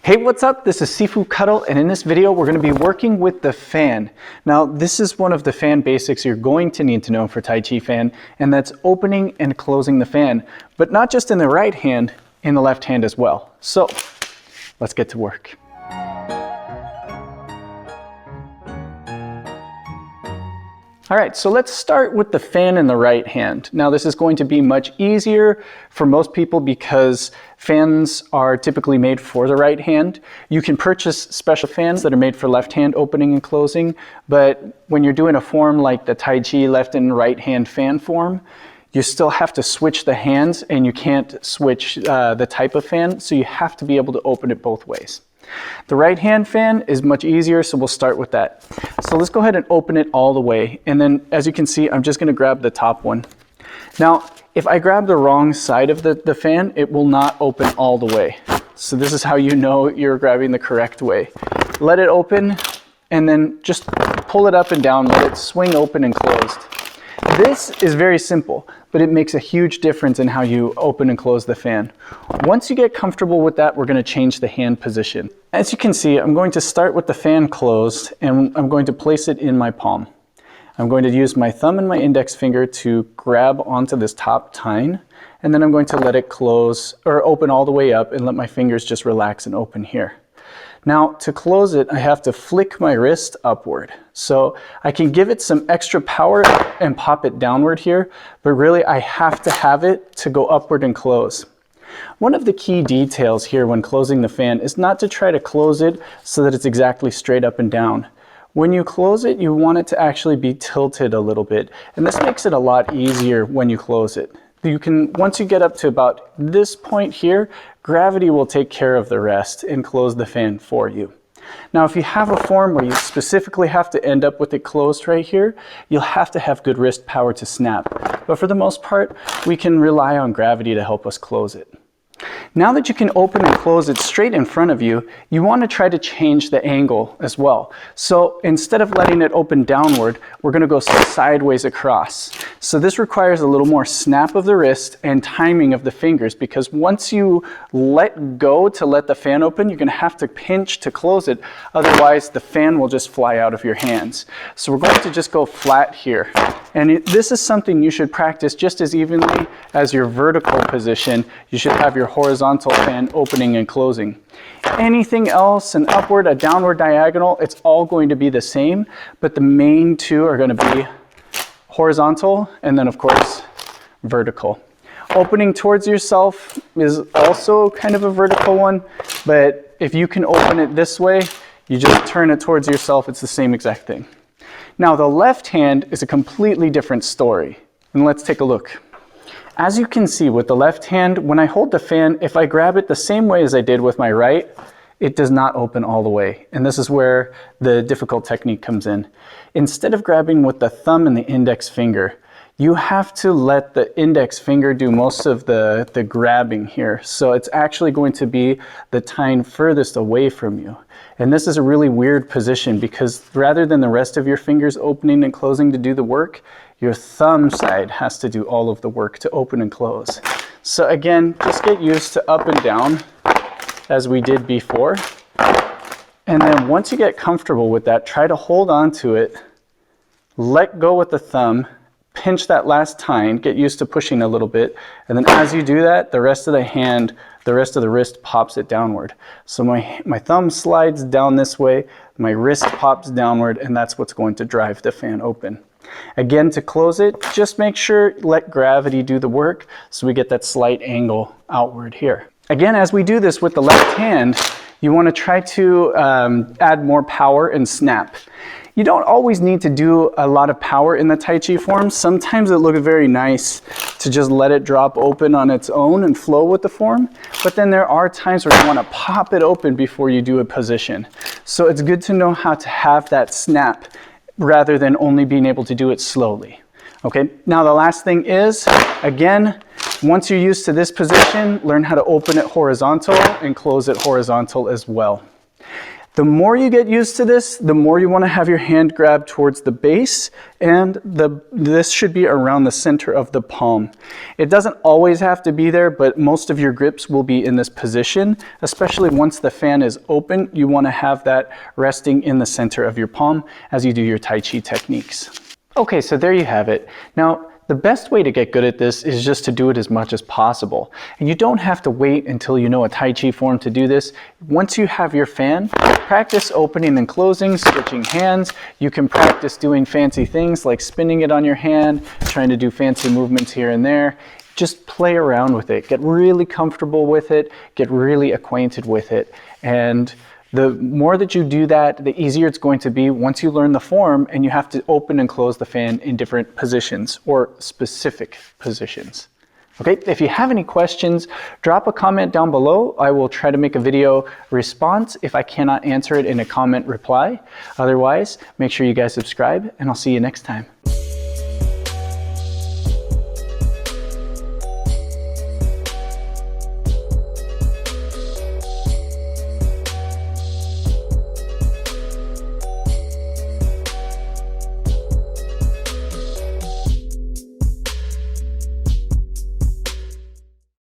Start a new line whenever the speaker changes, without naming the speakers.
Hey, what's up? This is Sifu Kuttel, and in this video we're going to be working with the fan. Now, this is one of the fan basics you're going to need to know for Tai Chi Fan, and that's opening and closing the fan, but not just in the right hand, in the left hand as well. So, let's get to work. All right, so let's start with the fan in the right hand. Now, this is going to be much easier for most people because fans are typically made for the right hand. You can purchase special fans that are made for left hand opening and closing, but when you're doing a form like the Taiji left and right hand fan form, you still have to switch the hands and you can't switch the type of fan, so you have to be able to open it both ways. The right hand fan is much easier, so we'll start with that. So let's go ahead and open it all the way. And then as you can see, I'm just going to grab the top one. Now, if I grab the wrong side of the fan, it will not open all the way. So this is how you know you're grabbing the correct way. Let it open and then just pull it up and down, let it swing open and closed. This is very simple, but it makes a huge difference in how you open and close the fan. Once you get comfortable with that, we're going to change the hand position. As you can see, I'm going to start with the fan closed and I'm going to place it in my palm. I'm going to use my thumb and my index finger to grab onto this top tine, and then I'm going to let it close or open all the way up and let my fingers just relax and open here. Now, to close it, I have to flick my wrist upward. So I can give it some extra power and pop it downward here, but really I have to have it to go upward and close. One of the key details here when closing the fan is not to try to close it so that it's exactly straight up and down. When you close it, you want it to actually be tilted a little bit, and this makes it a lot easier when you close it. You can, once you get up to about this point here, gravity will take care of the rest and close the fan for you. Now, if you have a form where you specifically have to end up with it closed right here, you'll have to have good wrist power to snap. But for the most part, we can rely on gravity to help us close it. Now that you can open and close it straight in front of you, you want to try to change the angle as well. So instead of letting it open downward, we're going to go sideways across. So this requires a little more snap of the wrist and timing of the fingers, because once you let go to let the fan open, you're going to have to pinch to close it. Otherwise, the fan will just fly out of your hands. So we're going to just go flat here. And this is something you should practice just as evenly as your vertical position. You should have your horizontal fan opening and closing. Anything else, an upward, a downward diagonal, it's all going to be the same, but the main two are going to be horizontal and then of course vertical. Opening towards yourself is also kind of a vertical one, but if you can open it this way, you just turn it towards yourself, it's the same exact thing. Now the left hand is a completely different story, and let's take a look. As you can see with the left hand, when I hold the fan, if I grab it the same way as I did with my right, it does not open all the way. And this is where the difficult technique comes in. Instead of grabbing with the thumb and the index finger, you have to let the index finger do most of the grabbing here. So it's actually going to be the tine furthest away from you. And this is a really weird position because rather than the rest of your fingers opening and closing to do the work, your thumb side has to do all of the work to open and close. So again, just get used to up and down as we did before. And then once you get comfortable with that, try to hold on to it, let go with the thumb, pinch that last tine, get used to pushing a little bit, and then as you do that, the rest of the hand, the rest of the wrist pops it downward. So my thumb slides down this way, my wrist pops downward, and that's what's going to drive the fan open. Again, to close it, just make sure let gravity do the work so we get that slight angle outward here. Again, as we do this with the left hand, you want to try to add more power and snap. You don't always need to do a lot of power in the Tai Chi form. Sometimes it looks very nice to just let it drop open on its own and flow with the form. But then there are times where you want to pop it open before you do a position. So it's good to know how to have that snap rather than only being able to do it slowly. Okay, now the last thing is, again, once you're used to this position, learn how to open it horizontal and close it horizontal as well. The more you get used to this, the more you want to have your hand grab towards the base, and this should be around the center of the palm. It doesn't always have to be there, but most of your grips will be in this position, especially once the fan is open. You want to have that resting in the center of your palm as you do your Tai Chi techniques. Okay, so there you have it. Now, the best way to get good at this is just to do it as much as possible. And you don't have to wait until you know a Tai Chi form to do this. Once you have your fan, practice opening and closing, switching hands. You can practice doing fancy things like spinning it on your hand, trying to do fancy movements here and there. Just play around with it. Get really comfortable with it. Get really acquainted with it. And the more that you do that, the easier it's going to be once you learn the form and you have to open and close the fan in different positions or specific positions. Okay, if you have any questions, drop a comment down below. I will try to make a video response if I cannot answer it in a comment reply. Otherwise, make sure you guys subscribe, and I'll see you next time.